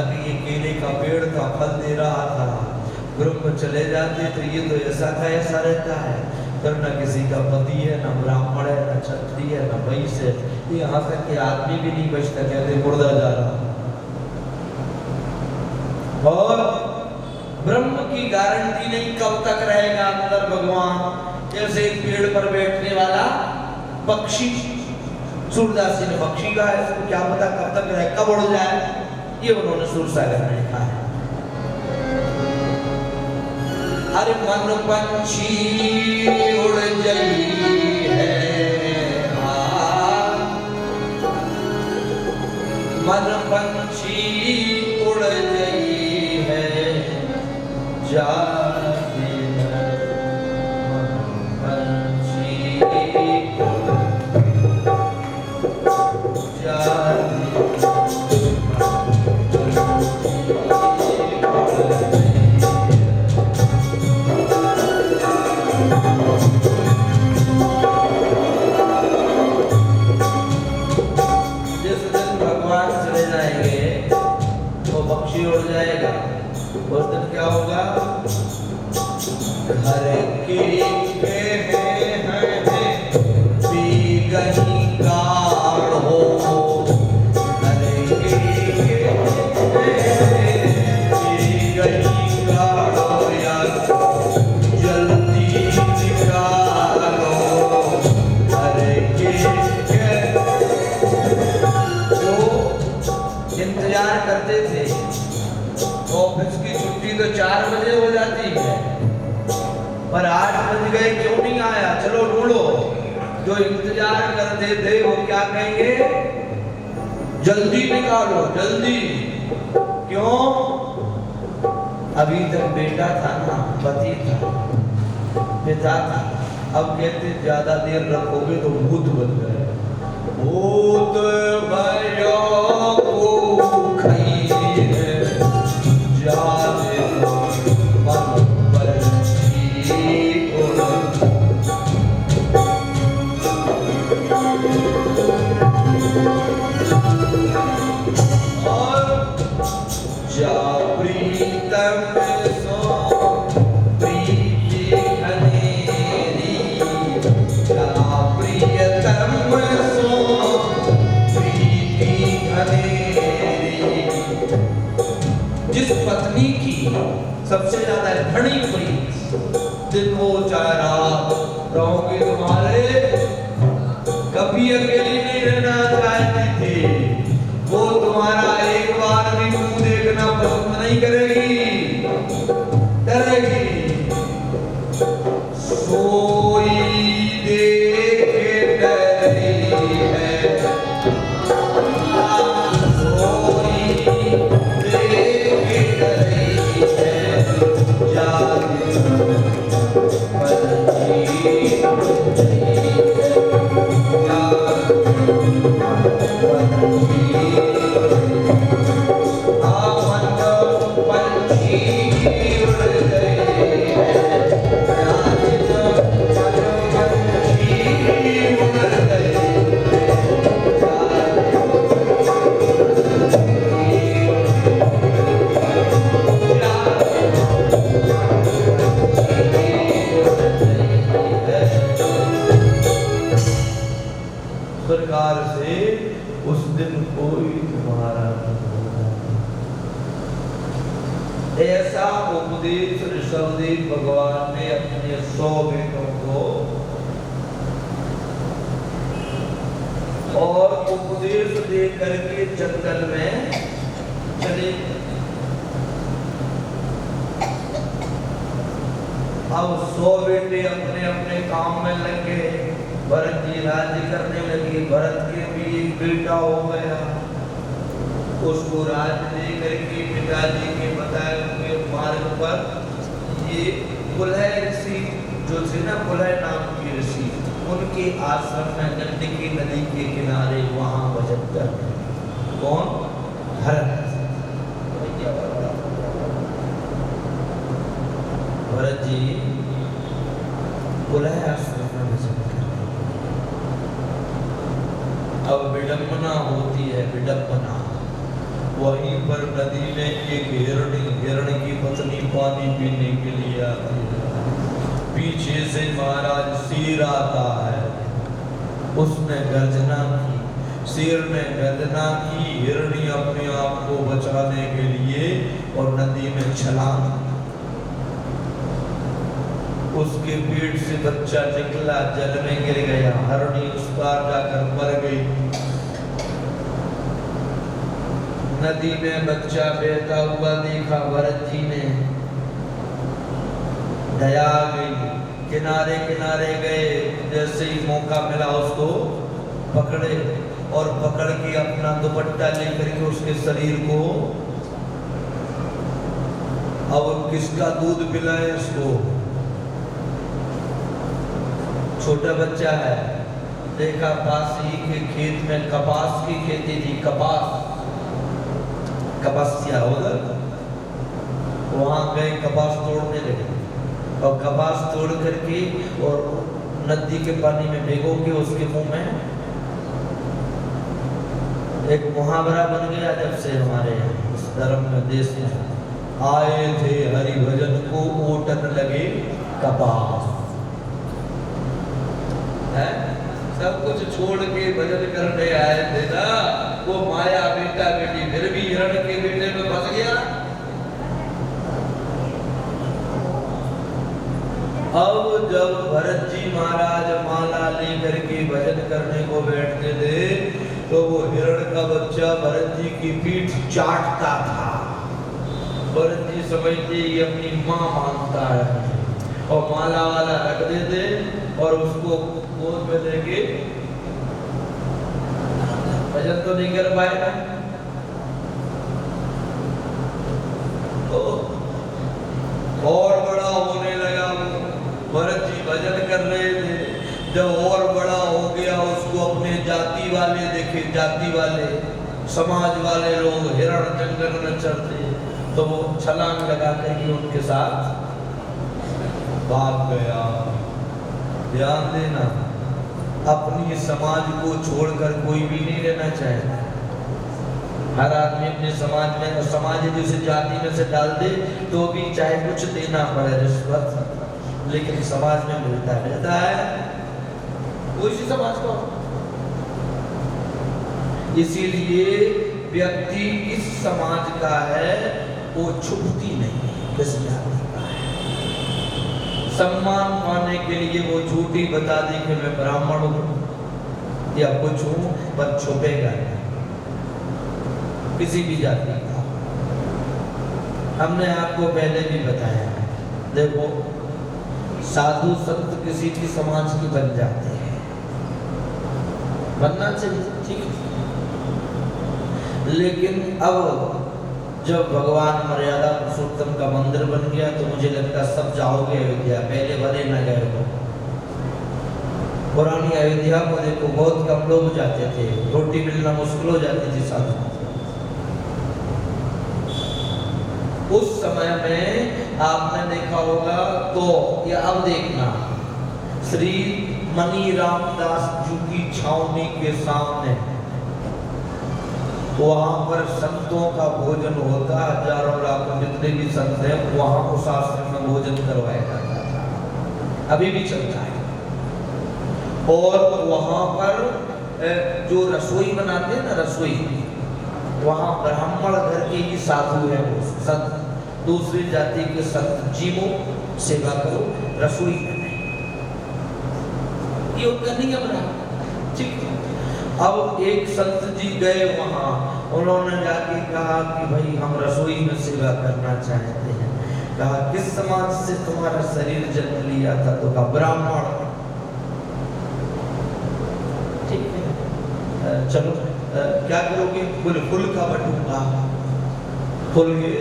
तक ये केले का पेड़ था, फल दे रहा था। ब्रह्म चले जाते तो ये तो ऐसा का ऐसा रहता है, फिर न किसी का पति है, न ब्राह्मण है, न क्षत्रिय है, न वैश्य है, यहाँ तक कि आदमी भी नहीं बचता, कहते मुर्दा जा रहा। और ब्रह्म की गारंटी नहीं कब तक रहेगा अंदर भगवान। जैसे एक पेड़ पर बैठने वाला पक्षी, सूरदास जी ने पक्षी कहा है, इसको क्या पता कब तक रहे, कब उड़ जाए, ये उन्होंने सूरसागर में लिखा है। अरे मन पंछी उड़ जाई है, मन पंछी उड़ जाई है, जाने उड़ जाएगा, उस दिन क्या होगा? घर के इंतजार करते थे, ऑफिस की छुट्टी तो 4 बजे हो जाती है, पर 8 बज गए क्यों नहीं आया, चलो ढूंढो। जो इंतजार करते थे वो क्या कहेंगे? जल्दी निकालो, जल्दी। क्यों? अभी तक बेटा था ना, पति था, पिता था, अब कहते ज्यादा देर रखोगे तो भूत बन गए। भूत भयो को खइए जाने मन पंछी उड़। और जा प्रीतम सो प्रीति घनेरी, जा प्रियतम सो प्रीति घनेरी। जिस पत्नी की सबसे ज्यादा घनी प्रीत, दिन हो चाहे रात रहोगे तुम्हारे, कभी अकेली नहीं रहना चाहती थी, वो तुम्हारा एक बार भी मुंह देखना पसंद नहीं करेगी, डरेगी। सोई देखे डरी है, सोई देखे डरी है, जाने प्रकार से उस दिन कोई तुम्हारा ऐसा उपदेश ऋषभदेव भगवान ने अपने 100 बेटों को और उपदेश दे करके जंगल में चले। अब 100 बेटे अपने अपने काम में लगे, भरत जी राज्य करने लगे। भरत के भी एक बेटा हो गया, उसको राज्य दे करके पिताजी के बताए हुए मार्ग पर ये कुलह ऋषि जो थे ना, कुलह नाम के ऋषि, उनके आश्रम में गंडकी नदी के किनारे वहां भजन कर। कौन? भरत। भरत जी कुलह आश्रम में भजन कर। अब विडंबना होती है, विडंबना। वहीं पर नदी में एक हिरण की पत्नी पानी पीने के लिए आती है। पीछे से महाराज शेर आता है, उसने गर्जना की, शेर ने गर्जना की, हिरणी अपने आप को बचाने के लिए और नदी में छलांग, उसके पेट से बच्चा निकला, जल में गिर गया, हिरणी उस पार जाकर मर गई। नदी में बच्चा बहता हुआ देखा, भरत जी ने दया आ गई, किनारे किनारे गए, जैसे ही मौका मिला उसको पकड़े और पकड़ के अपना दुपट्टा लेकर के उसके शरीर को, अब किसका दूध पिलाए इसको, छोटा बच्चा है, देखा पास ही के खेत में कपास की खेती थी, कपासिया उधर, वहां गए, कपास तोड़ने लगे और कपास तोड़ करके और नदी के पानी में भिगो के उसके मुंह में एक मुहावरा बन गया। जब से हमारे इस धर्म में देश में आए थे हरि भजन को ओटन लगे कपास, है सब कुछ छोड़ के भजन करने आए थे ना, वो माया बेटा बेटी फिर भी हिरण के बेटे में फंस गया। अब जब भरत जी महाराज माला लेकर के भजन करने को बैठते थे तो वो हिरण का बच्चा भरत जी की पीठ चाटता था। भरत जी समझते ये अपनी माँ मानता है और माला वाला रख देते और उसको गोद में लेके भजन तो नहीं कर पाएगा। तो और बड़ा होने लगा, भरत जी भजन कर रहे थे, जब और बड़ा हो गया उसको अपने जाति वाले देखे, जाति वाले समाज वाले लोग हिरण जंगल में चलते, तो वो छलांग लगा करके उनके साथ भाग गया। ध्यान देना, अपनी समाज को छोड़कर कोई भी नहीं रहना चाहे। हर आदमी अपने समाज में, और समाज यदि उसे जाति में से डाल दे तो भी चाहे कुछ देना पड़े रिश्वत, लेकिन समाज में मिलता रहता है कोई सी समाज को। इसीलिए व्यक्ति इस समाज का है वो छुपती नहीं, किसी आदमी का है। सम्मान पाने के लिए वो झूठी बता दी कि मैं ब्राह्मण हूं या कुछ हूं, पर छुपेगा नहीं किसी भी जाति का। हमने आपको पहले भी बताया, देखो साधु संत किसी भी समाज की बन जाते हैं, बनना चाहिए, ठीक है। लेकिन अब जब भगवान मर्यादा पुरुषोत्तम का मंदिर बन गया तो मुझे लगता सब जाओगे अयोध्या, पहले भले न गए हो। पुरानी अयोध्या को देखो, बहुत कम लोग जाते थे, रोटी मिलना मुश्किल हो जाती थी साधु। उस समय में आपने देखा होगा तो, या अब देखना, श्री मनी रामदास जी की छावनी के सामने वहां पर संतों का भोजन होता, हजारों लाखों जितने भी संत हैं वहां उस आश्रम में भोजन करवाया जाता था, अभी भी चलता है। और वहां पर जो रसोई बनाते हैं ना, रसोई, वहां ब्राह्मण घर के ही साधु है वो संत, दूसरी जाति के संत जीवो सेवा करो, रसोई में नहीं, ये उनका नियम रहा, ठीक है। अब एक संत जी गए वहां, उन्होंने जाके कहा कि भाई हम रसोई में सेवा करना चाहते हैं। कहा किस समाज से तुम्हारा शरीर जन्म लिया था? तो कहा ब्राह्मण। ठीक है, चलो क्या करोगे? बोले फुल का बटूंगा। फुल के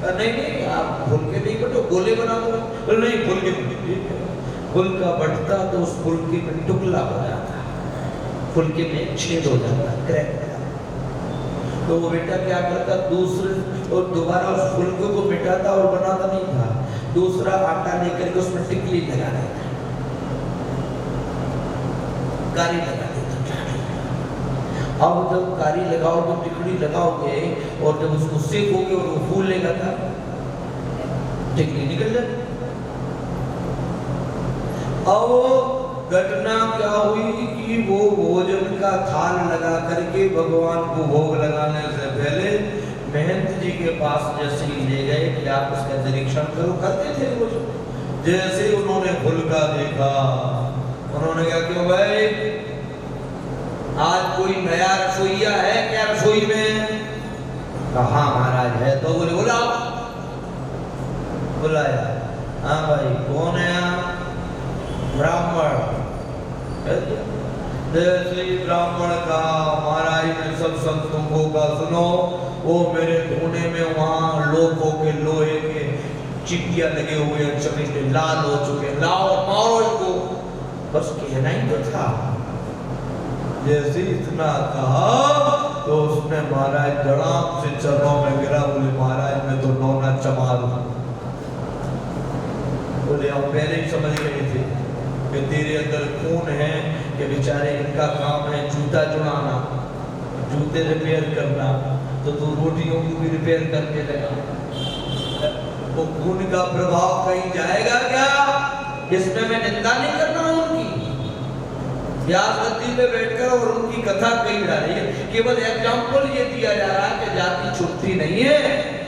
नहीं नहीं, आप फुल के नहीं बटो, गोले बना दो। बोले नहीं, फुल के। फुल का बटता तो उस फुलके में टुकड़ा हो जाता, फुलके में छेद हो जाता, क्रैक हो जाता। तो वो बेटा क्या करता, दूसरे और दोबारा उस फुलके को मिटाता और बनाता नहीं था, दूसरा आटा लेकर के उसमें टिकली लगा देता, कारी लगा देता। अब जब कारी लगाओ तो टिकली लगाओगे और जब उसको सेकोगे और वो फूलने का था टिकली निकल जाती। अब घटना क्या हुई कि वो भोजन का थाल लगा करके भगवान को भोग लगाने से पहले महंत जी के पास जैसे ही ले गए कि आप इसका निरीक्षण करो, करते थे वो। जैसे उन्होंने फुलका देखा, उन्होंने क्या, क्यों भाई आज कोई नया रसोईया है क्या रसोई में? कहा महाराज है। तो बोले बुलाओ। बुलाया। हाँ भाई कौन है आप? ब्राह्मण। जैसे ही ब्राह्मण का महाराज ने सब संतों का सुनो, वो मेरे धोने में वहां लोगों के लोहे के चिटिया लगे हुए हैं, चमड़े लाल हो चुके, लाओ मारो इनको। बस कहना ही तो था। जैसे इतना कहा तो उसने महाराज धड़ाम से चरणों में गिरा, बोले महाराज मैं तो नौना चमार हूं। बोले हम पहले ही समझ गए थे कि तेरे अंदर खून है, कि बेचारे इनका काम है जूता चुराना, जूते रिपेयर करना, तो तू रोटियों को भी रिपेयर करके देगा। वो खून का प्रभाव कहीं जाएगा क्या? इसमें मैं निंदा नहीं कर रहा हूं उनकी, व्यास गद्दी पे बैठकर और उनकी कथा कही जा रही है, केवल एग्जाम्पल ये दिया जा रहा है कि जाति छुपती नहीं है।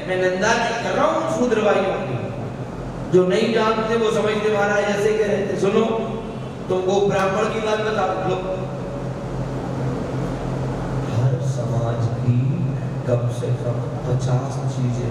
मैं निंदा नहीं कर रहा हूं शूद्र भाइयों की, जो नहीं जानते वो समझते महाराज ऐसे कह रहे थे। सुनो तुमको ब्राह्मण की बात बता लो, हर समाज की कम से कम 50 चीजें